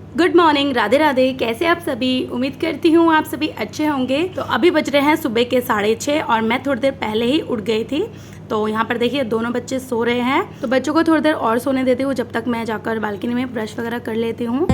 Good morning, Radhe Radhe. कैसे आप सभी? उम्मीद करती हूँ आप सभी अच्छे होंगे। तो अभी बज रहे हैं सुबह के 6:30 और मैं थोड़ी देर पहले ही उठ गई थी। तो यहाँ पर देखिए दोनों बच्चे सो रहे हैं, तो बच्चों को थोड़ी देर और सोने देती हूँ जब तक मैं जाकर बालकनी में ब्रश वगैरह कर लेती हूँ।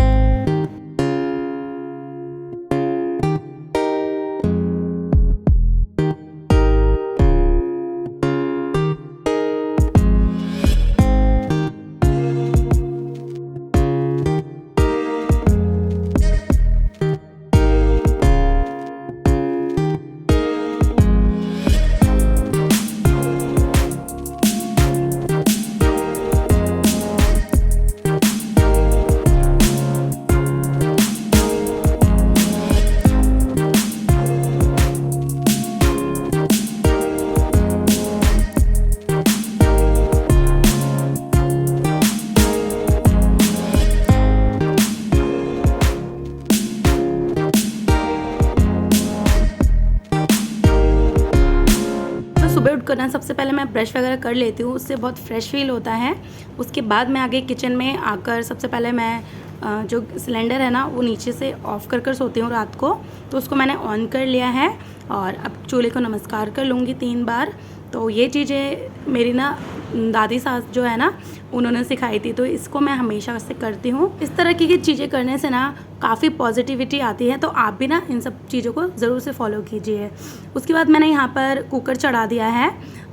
सुबह उठकर ना सबसे पहले मैं ब्रश वगैरह कर लेती हूँ, उससे बहुत फ्रेश फील होता है। उसके बाद मैं आगे किचन में आकर सबसे पहले मैं जो सिलेंडर है ना वो नीचे से ऑफ़ कर सोती हूँ रात को, तो उसको मैंने ऑन कर लिया है और अब चूल्हे को नमस्कार कर लूँगी 3 बार। तो ये चीज़ें मेरी ना दादी सास जो है ना उन्होंने सिखाई थी, तो इसको मैं हमेशा से करती हूँ। इस तरह की चीज़ें करने से ना काफ़ी पॉजिटिविटी आती है, तो आप भी ना इन सब चीज़ों को ज़रूर से फॉलो कीजिए। उसके बाद मैंने यहाँ पर कुकर चढ़ा दिया है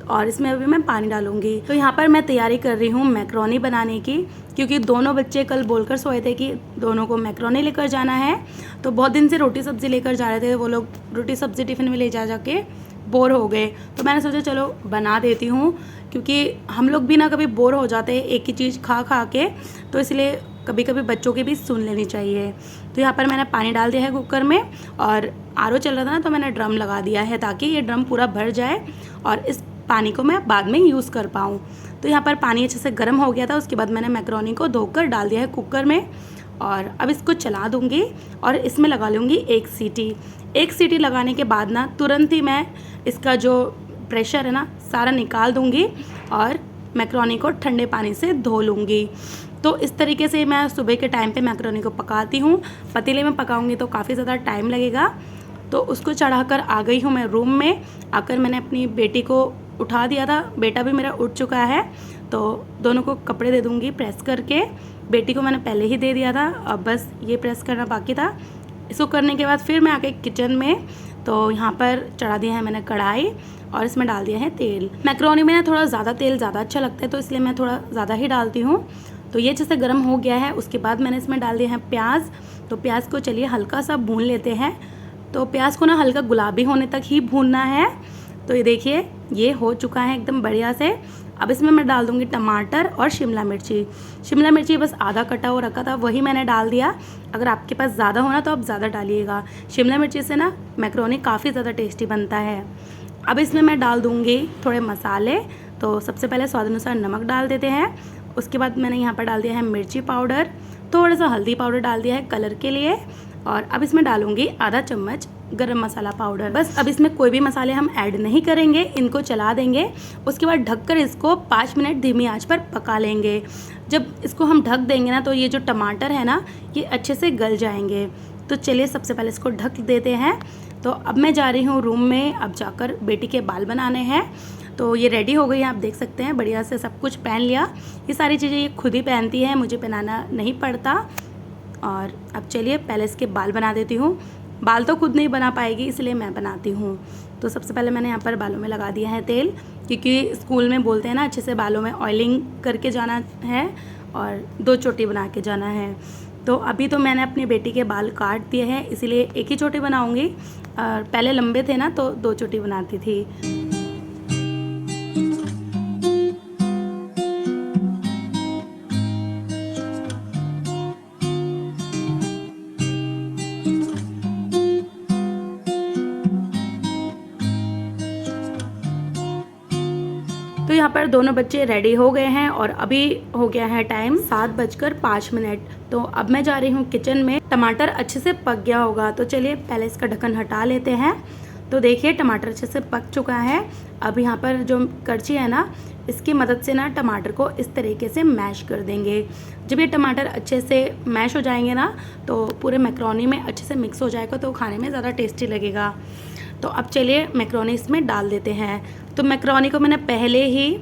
और इसमें अभी मैं पानी डालूँगी। तो यहाँ पर मैं तैयारी कर रही हूँ मैक्रोनी बनाने की, क्योंकि दोनों बच्चे कल बोलकर सोए थे कि दोनों को मैक्रोनी लेकर जाना है। तो बहुत दिन से रोटी सब्ज़ी लेकर जा रहे थे वो लोग, रोटी सब्ज़ी टिफ़िन में ले जा के बोर हो गए। तो मैंने सोचा चलो बना देती हूँ, क्योंकि हम लोग भी ना कभी बोर हो जाते हैं एक ही चीज़ खा के, तो इसलिए कभी कभी बच्चों की भी सुन लेनी चाहिए। तो यहाँ पर मैंने पानी डाल दिया है कुकर में और आरओ चल रहा था ना, तो मैंने ड्रम लगा दिया है ताकि ये ड्रम पूरा भर जाए और इस पानी को मैं बाद में यूज़ कर पाऊँ। तो यहाँ पर पानी अच्छे से गर्म हो गया था। उसके बाद मैंने मैक्रोनी को धोकर डाल दिया है कुकर में और अब इसको चला दूँगी और इसमें लगा लूँगी 1 सीटी। 1 सीटी लगाने के बाद ना तुरंत ही मैं इसका जो प्रेशर है ना सारा निकाल दूँगी और मैक्रोनी को ठंडे पानी से धो लूँगी। तो इस तरीके से मैं सुबह के टाइम पे मैक्रोनी को पकाती हूँ। पतीले में पकाऊँगी तो काफ़ी ज़्यादा टाइम लगेगा। तो उसको चढ़ाकर आ गई हूँ मैं रूम में। आकर मैंने अपनी बेटी को उठा दिया था, बेटा भी मेरा उठ चुका है, तो दोनों को कपड़े दे दूँगी प्रेस करके। बेटी को मैंने पहले ही दे दिया था, अब बस ये प्रेस करना बाकी था। इसको करने के बाद फिर मैं आ गई किचन में। तो यहाँ पर चढ़ा दिया है मैंने कढ़ाई और इसमें डाल दिया है तेल। मैक्रोनी में ना थोड़ा ज़्यादा तेल ज़्यादा अच्छा लगता है, तो इसलिए मैं थोड़ा ज़्यादा ही डालती हूँ। तो ये अच्छे से गर्म हो गया है। उसके बाद मैंने इसमें डाल दिया है प्याज। तो प्याज को चलिए हल्का सा भून लेते हैं। तो प्याज को ना हल्का गुलाबी होने तक ही भूनना है। तो ये देखिए ये हो चुका है एकदम बढ़िया से। अब इसमें मैं डाल दूँगी टमाटर और शिमला मिर्ची। शिमला मिर्ची बस आधा कटा हो रखा था, वही मैंने डाल दिया। अगर आपके पास ज़्यादा हो ना तो आप ज़्यादा डालिएगा। शिमला मिर्ची से ना मैक्रोनी काफ़ी ज़्यादा टेस्टी बनता है। अब इसमें मैं डाल दूँगी थोड़े मसाले। तो सबसे पहले स्वाद अनुसार नमक डाल देते हैं। उसके बाद मैंने यहाँ पर डाल दिया है मिर्ची पाउडर, थोड़ा सा हल्दी पाउडर डाल दिया है कलर के लिए, और अब इसमें डालूँगी आधा चम्मच गरम मसाला पाउडर। बस अब इसमें कोई भी मसाले हम ऐड नहीं करेंगे, इनको चला देंगे। उसके बाद ढककर इसको 5 मिनट धीमी आंच पर पका लेंगे। जब इसको हम ढक देंगे ना तो ये जो टमाटर है ना ये अच्छे से गल जाएंगे। तो चलिए सबसे पहले इसको ढक देते हैं। तो अब मैं जा रही हूँ रूम में, अब जाकर बेटी के बाल बनाने हैं। तो ये रेडी हो गई, आप देख सकते हैं बढ़िया से सब कुछ पहन लिया। ये सारी चीज़ें ये खुद ही पहनती है, मुझे पहनाना नहीं पड़ता। और अब चलिए पहले इसके बाल बना देती हूँ। बाल तो खुद नहीं बना पाएगी इसलिए मैं बनाती हूँ। तो सबसे पहले मैंने यहाँ पर बालों में लगा दिया है तेल, क्योंकि स्कूल में बोलते हैं ना अच्छे से बालों में ऑयलिंग करके जाना है और 2 चोटी बना के जाना है। तो अभी तो मैंने अपनी बेटी के बाल काट दिए हैं, इसीलिए एक ही चोटी बनाऊँगी। और पहले लंबे थे ना तो 2 चोटी बनाती थी। तो यहाँ पर दोनों बच्चे रेडी हो गए हैं और अभी हो गया है टाइम 7:05। तो अब मैं जा रही हूँ किचन में। टमाटर अच्छे से पक गया होगा, तो चलिए पहले इसका ढक्कन हटा लेते हैं। तो देखिए टमाटर अच्छे से पक चुका है। अब यहाँ पर जो करछी है ना, इसकी मदद से ना टमाटर को इस तरीके से मैश कर देंगे। जब ये टमाटर अच्छे से मैश हो जाएंगे ना, तो पूरे मैक्रोनी में अच्छे से मिक्स हो जाएगा, तो खाने में ज़्यादा टेस्टी लगेगा। तो अब चलिए मैक्रोनी इसमें डाल देते हैं। तो मैक्रोनी को मैंने पहले ही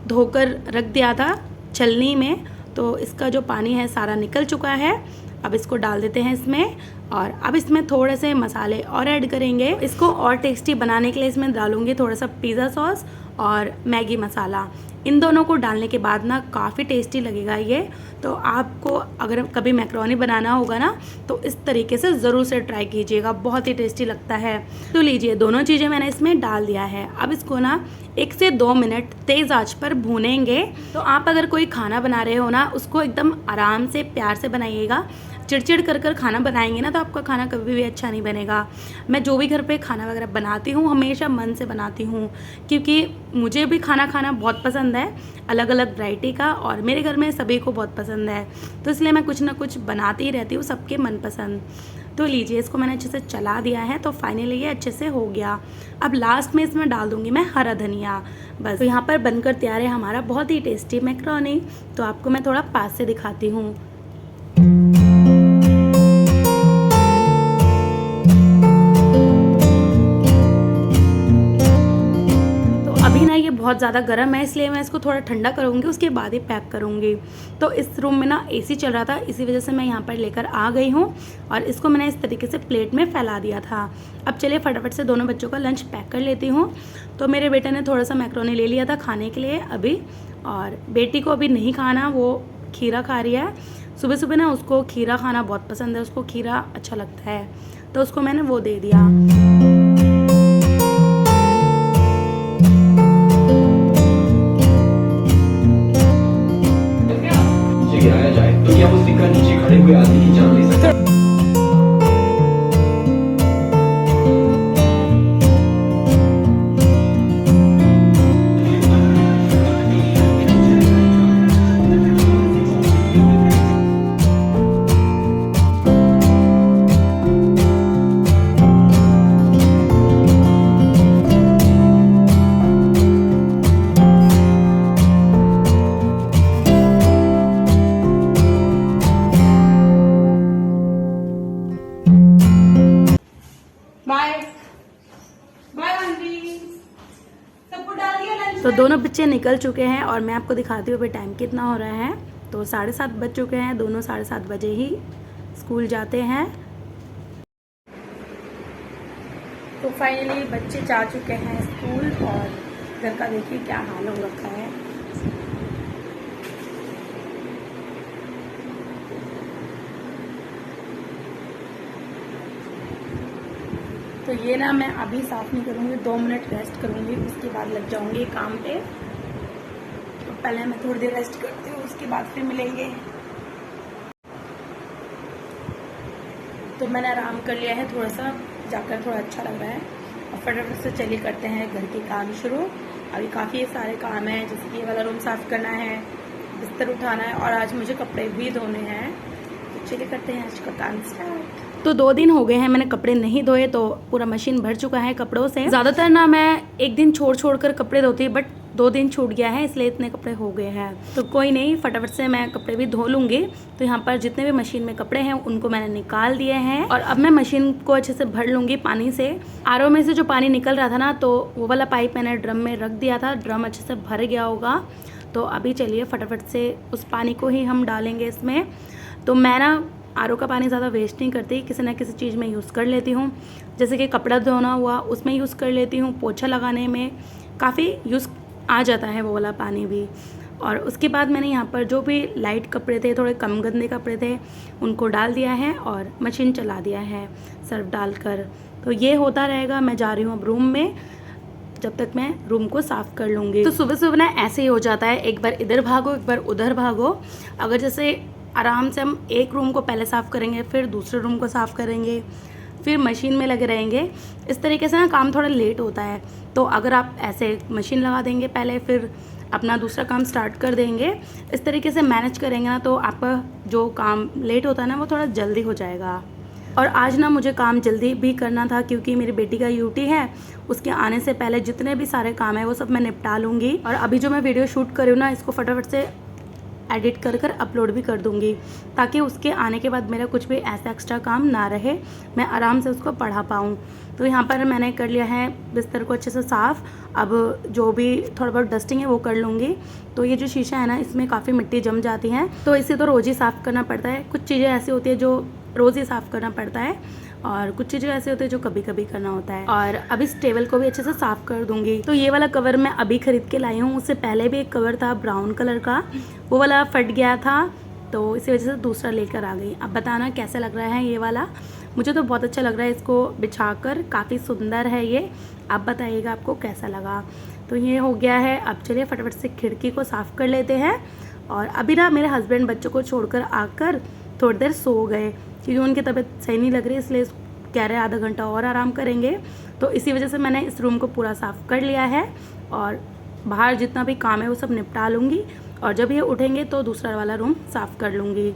धोकर रख दिया था छलनी में, तो इसका जो पानी है सारा निकल चुका है। अब इसको डाल देते हैं इसमें, और अब इसमें थोड़े से मसाले और ऐड करेंगे। इसको और टेस्टी बनाने के लिए इसमें डालूंगी थोड़ा सा पिज़्ज़ा सॉस और मैगी मसाला। इन दोनों को डालने के बाद ना काफ़ी टेस्टी लगेगा ये। तो आपको अगर कभी मैक्रोनी बनाना होगा ना, तो इस तरीके से ज़रूर से ट्राई कीजिएगा, बहुत ही टेस्टी लगता है। तो लीजिए दोनों चीज़ें मैंने इसमें डाल दिया है। अब इसको ना 1 से 2 मिनट तेज़ आंच पर भूनेंगे। तो आप अगर कोई खाना बना रहे हो ना, उसको एकदम आराम से प्यार से बनाइएगा। चिड़चिड़ कर खाना बनाएंगे ना, तो आपका खाना कभी भी अच्छा नहीं बनेगा। मैं जो भी घर पे खाना वगैरह बनाती हूँ, हमेशा मन से बनाती हूँ, क्योंकि मुझे भी खाना खाना बहुत पसंद है, अलग अलग वैरायटी का, और मेरे घर में सभी को बहुत पसंद है। तो इसलिए मैं कुछ ना कुछ बनाती ही रहती हूँ सबके मनपसंद। तो लीजिए इसको मैंने अच्छे से चला दिया है, तो फाइनली ये अच्छे से हो गया। अब लास्ट में इसमें डाल दूँगी मैं हरा धनिया। बस तो यहाँ पर बनकर तैयार है हमारा बहुत ही टेस्टी मैक्रोनी। तो आपको मैं थोड़ा पास से दिखाती हूँ। बहुत ज़्यादा गर्म है, इसलिए मैं इसको थोड़ा ठंडा करूँगी, उसके बाद ही पैक करूँगी। तो इस रूम में ना एसी चल रहा था, इसी वजह से मैं यहाँ पर लेकर आ गई हूँ, और इसको मैंने इस तरीके से प्लेट में फैला दिया था। अब चलिए फटाफट से दोनों बच्चों का लंच पैक कर लेती हूँ। तो मेरे बेटे ने थोड़ा सा मैक्रोनी ले लिया था खाने के लिए अभी, और बेटी को अभी नहीं खाना, वो खीरा खा रही है। सुबह सुबह ना उसको खीरा खाना बहुत पसंद है, उसको खीरा अच्छा लगता है, तो उसको मैंने वो दे दिया। गिराया जाए तो क्या उस दिन का नीचे खड़े हुए आदमी की जान ले सकता है? तो दोनों बच्चे निकल चुके हैं, और मैं आपको दिखाती हूँ अभी टाइम कितना हो रहा है। तो 7:30 बज चुके हैं, दोनों 7:30 बजे ही स्कूल जाते हैं। तो फाइनली बच्चे जा चुके हैं स्कूल, और घर का देखिए क्या हाल हो रखा है। तो ये ना मैं अभी साफ नहीं करूँगी, 2 मिनट रेस्ट करूँगी, उसके बाद लग जाऊँगी काम पे। तो पहले मैं थोड़ी देर रेस्ट करती हूँ, उसके बाद फिर मिलेंगे। तो मैंने आराम कर लिया है थोड़ा सा, जाकर थोड़ा अच्छा लग रहा है। और फटाफट से चलिए करते हैं घर के काम शुरू। अभी काफ़ी सारे काम हैं, जैसे कि ये वाला रूम साफ़ करना है, बिस्तर उठाना है, और आज मुझे कपड़े भी धोने हैं। तो चलिए करते हैं आज का काम स्टार्ट। तो 2 दिन हो गए हैं मैंने कपड़े नहीं धोए, तो पूरा मशीन भर चुका है कपड़ों से। ज़्यादातर ना मैं 1 दिन छोड़ कर कपड़े धोती, बट 2 दिन छूट गया है, इसलिए इतने कपड़े हो गए हैं। तो कोई नहीं, फटाफट से मैं कपड़े भी धो लूँगी। तो यहाँ पर जितने भी मशीन में कपड़े हैं उनको मैंने निकाल दिए हैं, और अब मैं मशीन को अच्छे से भर लूँगी पानी से। आरओ में से जो पानी निकल रहा था ना, तो वो वाला पाइप मैंने ड्रम में रख दिया था, ड्रम अच्छे से भर गया होगा। तो अभी चलिए फटाफट से उस पानी को ही हम डालेंगे इसमें। तो मैं ना आरओ का पानी ज़्यादा वेस्ट नहीं करती, किसी ना किसी चीज़ में यूज़ कर लेती हूँ। जैसे कि कपड़ा धोना हुआ, उसमें यूज़ कर लेती हूँ, पोछा लगाने में काफ़ी यूज़ आ जाता है वो वाला पानी भी। और उसके बाद मैंने यहाँ पर जो भी लाइट कपड़े थे, थोड़े कम गंदे कपड़े थे, उनको डाल दिया है और मशीन चला दिया है सर्फ डालकर। तो ये होता रहेगा। मैं जा रही हूँ अब रूम में, जब तक मैं रूम को साफ़ कर लूँगी। तो सुबह सुबह ना ऐसे ही हो जाता है, एक बार इधर भागो एक बार उधर भागो। अगर जैसे आराम से हम एक रूम को पहले साफ़ करेंगे, फिर दूसरे रूम को साफ़ करेंगे, फिर मशीन में लगे रहेंगे, इस तरीके से ना काम थोड़ा लेट होता है। तो अगर आप ऐसे मशीन लगा देंगे पहले, फिर अपना दूसरा काम स्टार्ट कर देंगे, इस तरीके से मैनेज करेंगे ना, तो आपका जो काम लेट होता है ना, वो थोड़ा जल्दी हो जाएगा। और आज ना मुझे काम जल्दी भी करना था क्योंकि मेरी बेटी का यूटी है। उसके आने से पहले जितने भी सारे काम है वो सब मैं निपटा लूँगी। और अभी जो मैं वीडियो शूट कर रही हूँ ना, इसको फटाफट से एडिट कर अपलोड भी कर दूँगी, ताकि उसके आने के बाद मेरा कुछ भी ऐसा एक्स्ट्रा काम ना रहे, मैं आराम से उसको पढ़ा पाऊँ। तो यहाँ पर मैंने कर लिया है बिस्तर को अच्छे से साफ़। अब जो भी थोड़ा बहुत डस्टिंग है वो कर लूँगी। तो ये जो शीशा है ना, इसमें काफ़ी मिट्टी जम जाती है, तो इसे तो रोज़ ही साफ़ करना पड़ता है। कुछ चीज़ें ऐसी होती है जो रोज़ ही साफ़ करना पड़ता है, और कुछ चीज़ें ऐसे होती है जो कभी कभी करना होता है। और अब इस टेबल को भी अच्छे से साफ़ कर दूँगी। तो ये वाला कवर मैं अभी ख़रीद के लाई हूँ। उससे पहले भी एक कवर था ब्राउन कलर का, वो वाला फट गया था, तो इसी वजह से दूसरा लेकर आ गई। अब बताना कैसा लग रहा है ये वाला। मुझे तो बहुत अच्छा लग रहा है इसको बिछाकर, काफ़ी सुंदर है ये। आप बताइएगा आपको कैसा लगा। तो ये हो गया है। अब चलिए फटाफट से खिड़की को साफ़ कर लेते हैं। और अभी ना मेरे हस्बैंड बच्चों को छोड़कर आकर थोड़ी देर सो गए, क्योंकि उनकी तबीयत सही नहीं लग रही, इसलिए कह रहे आधा घंटा और आराम करेंगे। तो इसी वजह से मैंने इस रूम को पूरा साफ़ कर लिया है, और बाहर जितना भी काम है वो सब निपटा लूँगी। और जब ये उठेंगे तो दूसरा वाला रूम साफ़ कर लूँगी।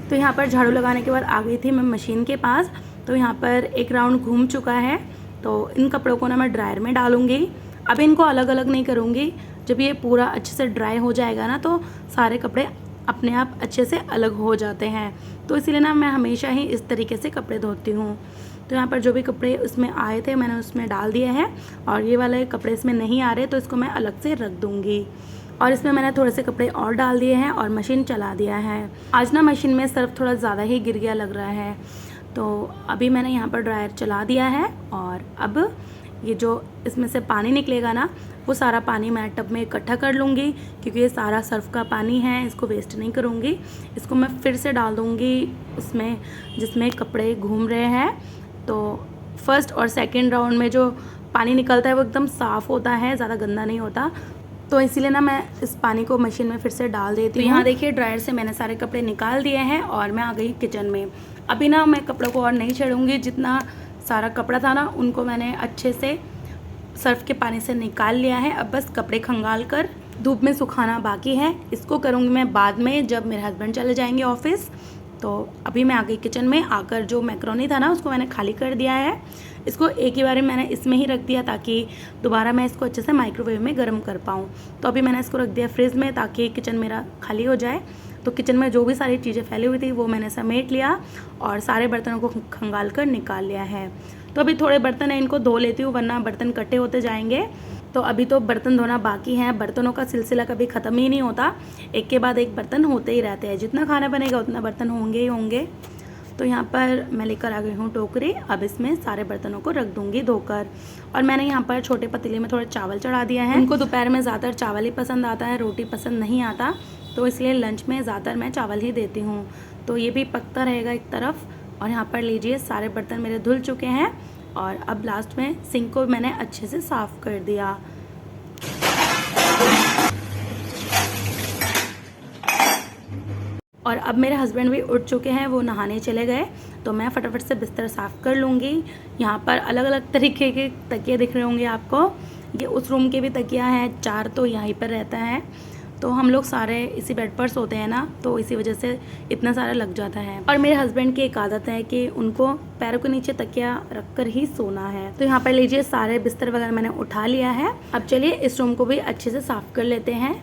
तो यहाँ पर झाड़ू लगाने के बाद आ गई थी मैं मशीन के पास। तो यहाँ पर एक राउंड घूम चुका है। तो इन कपड़ों को ना मैं ड्रायर में डालूँगी। अब इनको अलग अलग नहीं करूँगी। जब ये पूरा अच्छे से ड्राई हो जाएगा ना, तो सारे कपड़े अपने आप अच्छे से अलग हो जाते हैं। तो इसीलिए ना मैं हमेशा ही इस तरीके से कपड़े धोती हूँ। तो यहाँ पर जो भी कपड़े उसमें आए थे मैंने उसमें डाल दिए हैं, और ये वाले कपड़े इसमें नहीं आ रहे तो इसको मैं अलग से रख दूँगी। और इसमें मैंने थोड़े से कपड़े और डाल दिए हैं और मशीन चला दिया है। आज ना मशीन में सर्फ थोड़ा ज़्यादा ही गिर गया लग रहा है, तो अभी मैंने यहाँ पर ड्रायर चला दिया है। और अब ये जो इसमें से पानी निकलेगा ना, वो सारा पानी मैं टब में इकट्ठा कर लूँगी, क्योंकि ये सारा सर्फ का पानी है, इसको वेस्ट नहीं करूँगी। इसको मैं फिर से डाल दूँगी उसमें जिसमें कपड़े घूम रहे हैं। तो फर्स्ट और सेकेंड राउंड में जो पानी निकलता है वो एकदम साफ़ होता है, ज़्यादा गंदा नहीं होता। तो इसीलिए ना मैं इस पानी को मशीन में फिर से डाल देती हूँ। यहाँ देखिए ड्रायर से मैंने सारे कपड़े निकाल दिए हैं और मैं आ गई किचन में। अभी ना मैं कपड़ों को और नहीं छेड़ूंगी। जितना सारा कपड़ा था ना, उनको मैंने अच्छे से सर्फ के पानी से निकाल लिया है। अब बस कपड़े खंगाल कर धूप में सुखाना बाकी है। इसको करूँगी मैं बाद में, जब मेरे हस्बैंड चले जाएंगे ऑफिस। तो अभी मैं आ गई किचन में। आकर जो मैक्रोनी था ना, उसको मैंने खाली कर दिया है। इसको एक ही बार मैंने इसमें ही रख दिया, ताकि दोबारा मैं इसको अच्छे से माइक्रोवेव में गर्म कर पाऊँ। तो अभी मैंने इसको रख दिया फ्रिज में, ताकि किचन मेरा खाली हो जाए। तो किचन में जो भी सारी चीज़ें फैली हुई थी वो मैंने समेट लिया, और सारे बर्तनों को खंगाल कर निकाल लिया है। तो अभी थोड़े बर्तन हैं, इनको धो लेती हूँ, वरना बर्तन इकट्ठे होते जाएंगे। तो अभी तो बर्तन धोना बाकी है। बर्तनों का सिलसिला कभी ख़त्म ही नहीं होता, एक के बाद एक बर्तन होते ही रहते हैं। जितना खाना बनेगा उतना बर्तन होंगे ही होंगे। तो यहाँ पर मैं लेकर आ गई हूँ टोकरी। अब इसमें सारे बर्तनों को रख दूँगी धोकर। और मैंने यहाँ पर छोटे पतीले में थोड़ा चावल चढ़ा दिया है। उनको दोपहर में ज़्यादातर चावल ही पसंद आता है, रोटी पसंद नहीं आता, तो इसलिए लंच में ज़्यादातर मैं चावल ही देती हूँ। तो ये भी पकता रहेगा एक तरफ। और यहाँ पर लीजिए सारे बर्तन मेरे धुल चुके हैं। और अब लास्ट में सिंक को मैंने अच्छे से साफ़ कर दिया। और अब मेरे हस्बैंड भी उठ चुके हैं, वो नहाने चले गए। तो मैं फटाफट से बिस्तर साफ़ कर लूँगी। यहाँ पर अलग अलग तरीके के तकिए दिख रहे होंगे आपको। ये उस रूम के भी तकिया हैं, 4 तो यहीं पर रहता है। तो हम लोग सारे इसी बेड पर सोते हैं ना, तो इसी वजह से इतना सारा लग जाता है। और मेरे हस्बैंड की एक आदत है कि उनको पैरों के नीचे तकिया रखकर ही सोना है। तो यहाँ पर लीजिए सारे बिस्तर वगैरह मैंने उठा लिया है। अब चलिए इस रूम को भी अच्छे से साफ़ कर लेते हैं।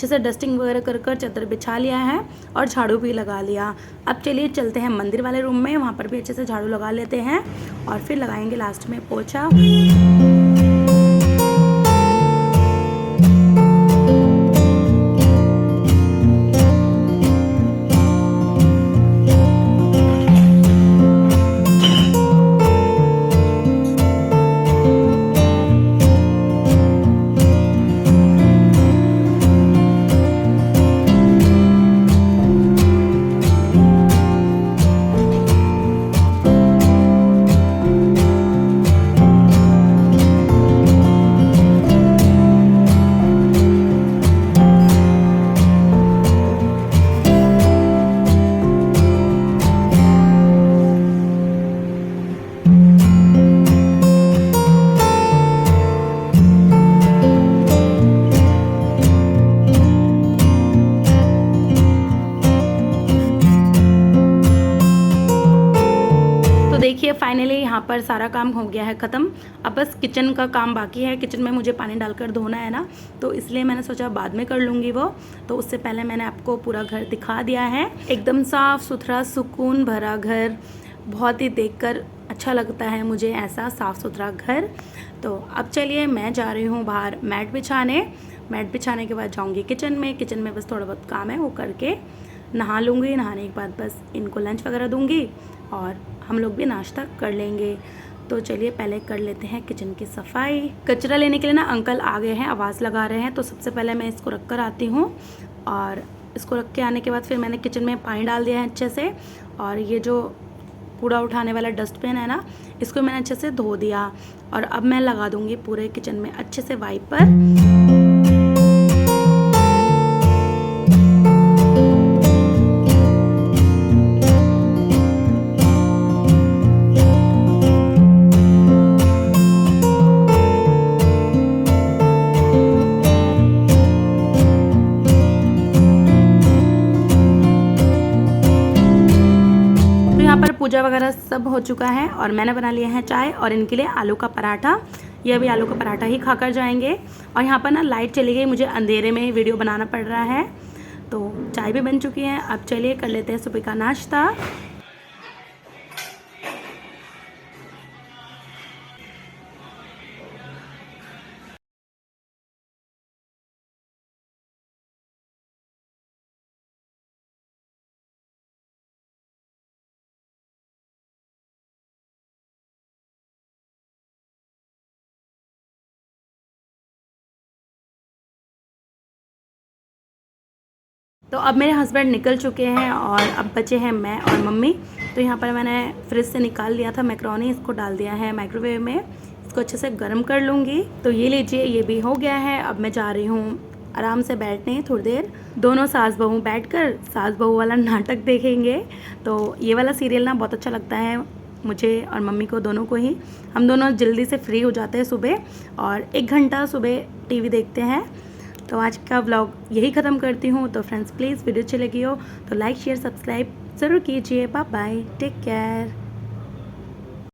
अच्छे से डस्टिंग वगैरह कर कर चादर बिछा लिया है और झाड़ू भी लगा लिया। अब चलिए चलते हैं मंदिर वाले रूम में, वहाँ पर भी अच्छे से झाड़ू लगा लेते हैं और फिर लगाएंगे लास्ट में पोछा। देखिए फाइनली यहाँ पर सारा काम हो गया है ख़त्म। अब बस किचन का काम बाकी है। किचन में मुझे पानी डालकर धोना है ना, तो इसलिए मैंने सोचा बाद में कर लूँगी वो। तो उससे पहले मैंने आपको पूरा घर दिखा दिया है। एकदम साफ़ सुथरा सुकून भरा घर, बहुत ही देखकर अच्छा लगता है मुझे ऐसा साफ़ सुथरा घर। तो अब चलिए मैं जा रही हूँ बाहर मैट बिछाने। मैट बिछाने के बाद जाऊँगी किचन में। किचन में बस थोड़ा बहुत काम है वो करके नहा लूँगी। नहाने के बाद बस इनको लंच वगैरह दूँगी और हम लोग भी नाश्ता कर लेंगे। तो चलिए पहले कर लेते हैं किचन की सफाई। कचरा लेने के लिए ना अंकल आ गए हैं, आवाज़ लगा रहे हैं। तो सबसे पहले मैं इसको रख कर आती हूँ और इसको रख के आने के बाद फिर मैंने किचन में पानी डाल दिया है अच्छे से। और ये जो कूड़ा उठाने वाला डस्टबिन है ना, इसको मैंने अच्छे से धो दिया और अब मैं लगा दूँगी पूरे किचन में अच्छे से वाइपर। पूजा वगैरह सब हो चुका है और मैंने बना लिया है चाय और इनके लिए आलू का पराठा। ये अभी आलू का पराठा ही खाकर जाएंगे। और यहाँ पर ना लाइट चली गई, मुझे अंधेरे में वीडियो बनाना पड़ रहा है। तो चाय भी बन चुकी है। अब चलिए कर लेते हैं सुबह का नाश्ता। तो अब मेरे हस्बैंड निकल चुके हैं और अब बचे हैं मैं और मम्मी। तो यहाँ पर मैंने फ्रिज से निकाल लिया था मैक्रोनी, इसको डाल दिया है माइक्रोवेव में। इसको अच्छे से गर्म कर लूँगी। तो ये लीजिए, ये भी हो गया है। अब मैं जा रही हूँ आराम से बैठने थोड़ी देर। दोनों सास बहू बैठकर सास बहू वाला नाटक देखेंगे। तो ये वाला सीरियल ना बहुत अच्छा लगता है मुझे और मम्मी को, दोनों को ही। हम दोनों जल्दी से फ्री हो जाते हैं सुबह और 1 घंटा सुबह टीवी देखते हैं। तो आज का व्लॉग यही ख़त्म करती हूँ। तो फ्रेंड्स प्लीज़ वीडियो अच्छी लगी हो तो लाइक शेयर सब्सक्राइब ज़रूर कीजिए। Bye bye, take care.